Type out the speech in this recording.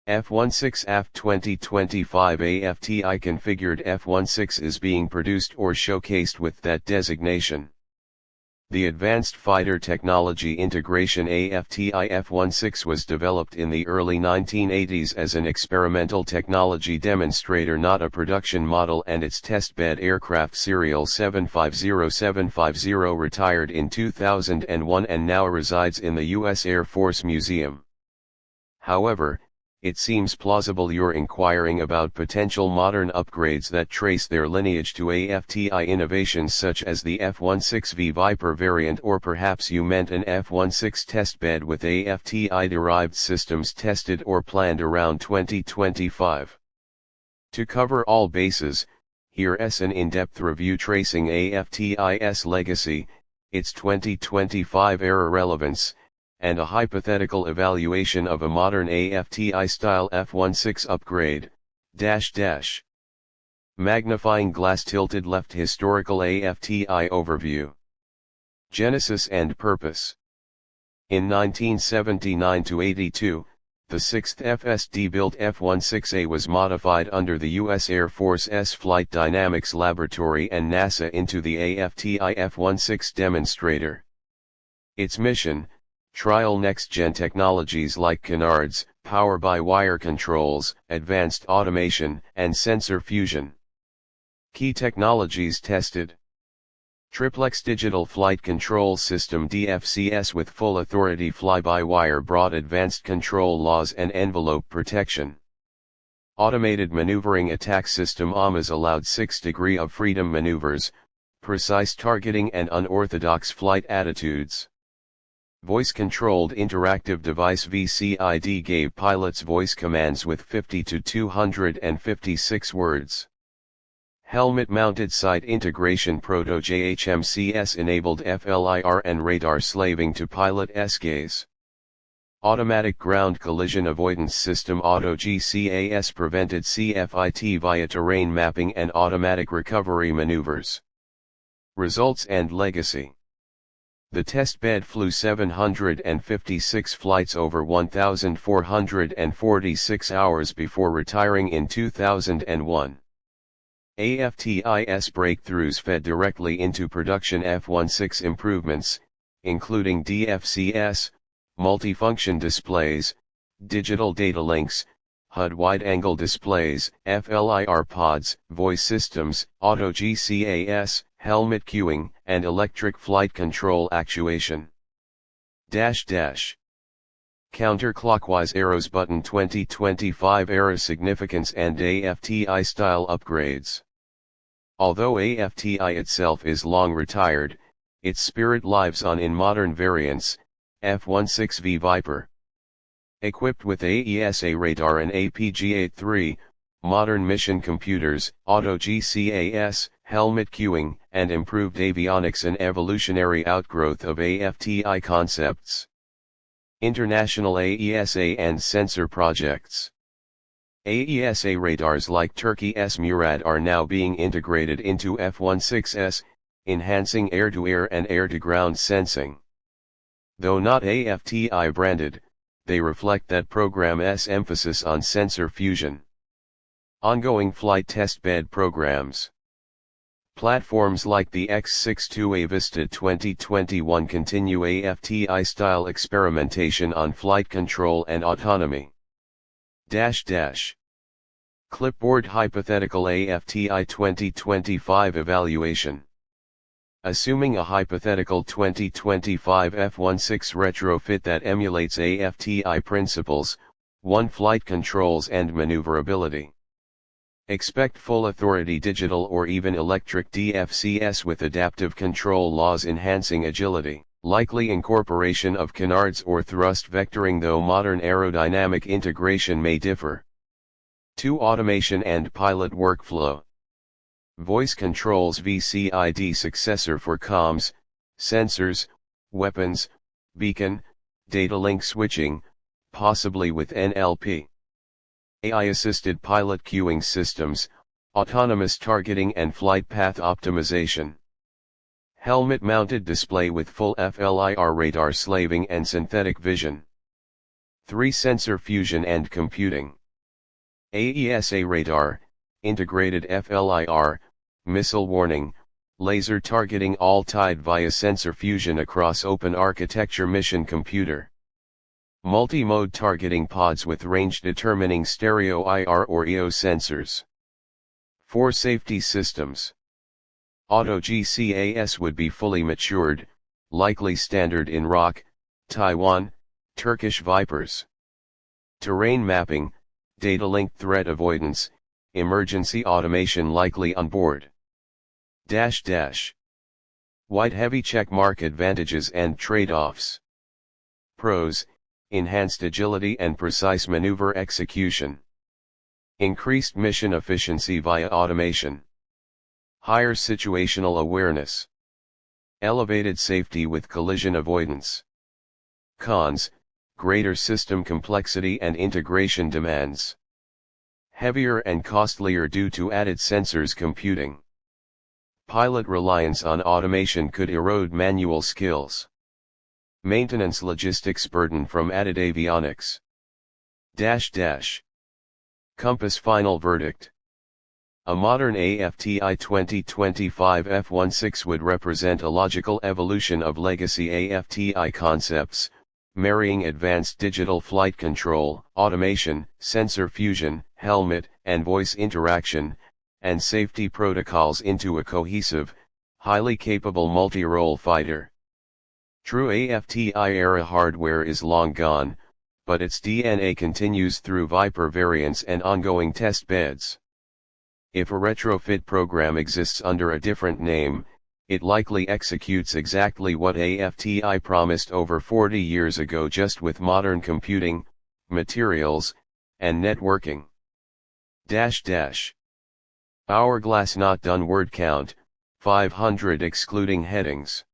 F-16 AFTI 2025 AFTI configured F-16 is being produced or showcased with that designation. The Advanced Fighter Technology Integration AFTI F-16 was developed in the early 1980s as an experimental technology demonstrator, not a production model, and its testbed aircraft serial 750750 retired in 2001 and now resides in the U.S. Air Force Museum. However, it seems plausible you're inquiring about potential modern upgrades that trace their lineage to AFTI innovations such as the F-16V Viper variant, or perhaps you meant an F-16 testbed with AFTI-derived systems tested or planned around 2025. To cover all bases, here's an in-depth review tracing AFTI's legacy, its 2025 era relevance, and a hypothetical evaluation of a modern AFTI-style F-16 upgrade, Magnifying glass tilted left historical AFTI overview. Genesis and purpose. In 1979-82, the 6th FSD-built F-16A was modified under the U.S. Air Force's Flight Dynamics Laboratory and NASA into the AFTI F-16 demonstrator. Its mission: trial next-gen technologies like canards, power-by-wire controls, advanced automation, and sensor fusion. Key technologies tested: Triplex Digital Flight Control System DFCS with full authority fly-by-wire, broad advanced control laws and envelope protection. Automated Maneuvering Attack System AMAS allowed 6 degrees of freedom maneuvers, precise targeting and unorthodox flight attitudes. Voice-controlled interactive device VCID gave pilots voice commands with 50 to 256 words. Helmet-mounted sight integration Proto JHMCS enabled FLIR and radar slaving to pilot's gaze. Automatic ground collision avoidance system Auto GCAS prevented CFIT via terrain mapping and automatic recovery maneuvers. Results and legacy. The testbed flew 756 flights over 1,446 hours before retiring in 2001. AFTI's breakthroughs fed directly into production F-16 improvements, including DFCS, multifunction displays, digital data links, HUD wide-angle displays, FLIR pods, voice systems, Auto GCAS, helmet cueing, and electric flight control actuation. Counterclockwise arrows button 2025 era significance and AFTI style upgrades. Although AFTI itself is long retired, its spirit lives on in modern variants, F-16V Viper. Equipped with AESA radar and APG-83, modern mission computers, Auto GCAS, helmet cueing, and improved avionics, an evolutionary outgrowth of AFTI concepts. International AESA and sensor projects. AESA radars like Turkey's Murad are now being integrated into F-16s, enhancing air-to-air and air-to-ground sensing. Though not AFTI branded, they reflect that program's emphasis on sensor fusion. Ongoing flight testbed programs. Platforms like the X-62A Vista 2021 continue AFTI-style experimentation on flight control and autonomy. Clipboard hypothetical AFTI 2025 evaluation. Assuming a hypothetical 2025 F-16 retrofit that emulates AFTI principles, 1 flight controls and maneuverability. Expect full authority digital or even electric DFCS with adaptive control laws enhancing agility, likely incorporation of canards or thrust vectoring, though modern aerodynamic integration may differ. 2 Automation and pilot workflow. Voice controls VCID successor for comms, sensors, weapons, beacon, data link switching, possibly with NLP. AI-assisted pilot cueing systems, autonomous targeting and flight path optimization. Helmet-mounted display with full FLIR radar slaving and synthetic vision. 3 Sensor fusion and computing. AESA radar, integrated FLIR, missile warning, laser targeting, all tied via sensor fusion across open architecture mission computer. Multi-mode targeting pods with range determining stereo IR or EO sensors. 4 safety systems. Auto GCAS would be fully matured, likely standard in ROC, Taiwan, Turkish Vipers. Terrain mapping, data link threat avoidance, emergency automation likely on board. White heavy check mark advantages and trade-offs. Pros, enhanced agility and precise maneuver execution. Increased mission efficiency via automation. Higher situational awareness. Elevated safety with collision avoidance. Cons, greater system complexity and integration demands. Heavier and costlier due to added sensors computing. Pilot reliance on automation could erode manual skills. Maintenance logistics burden from added avionics. Compass final verdict. A modern AFTI 2025 F-16 would represent a logical evolution of legacy AFTI concepts, marrying advanced digital flight control, automation, sensor fusion, helmet and voice interaction, and safety protocols into a cohesive, highly capable multi-role fighter. True AFTI era hardware is long gone, but its DNA continues through Viper variants and ongoing test beds. If a retrofit program exists under a different name, it likely executes exactly what AFTI promised over 40 years ago, just with modern computing, materials, and networking. Hourglass not done word count, 500 excluding headings.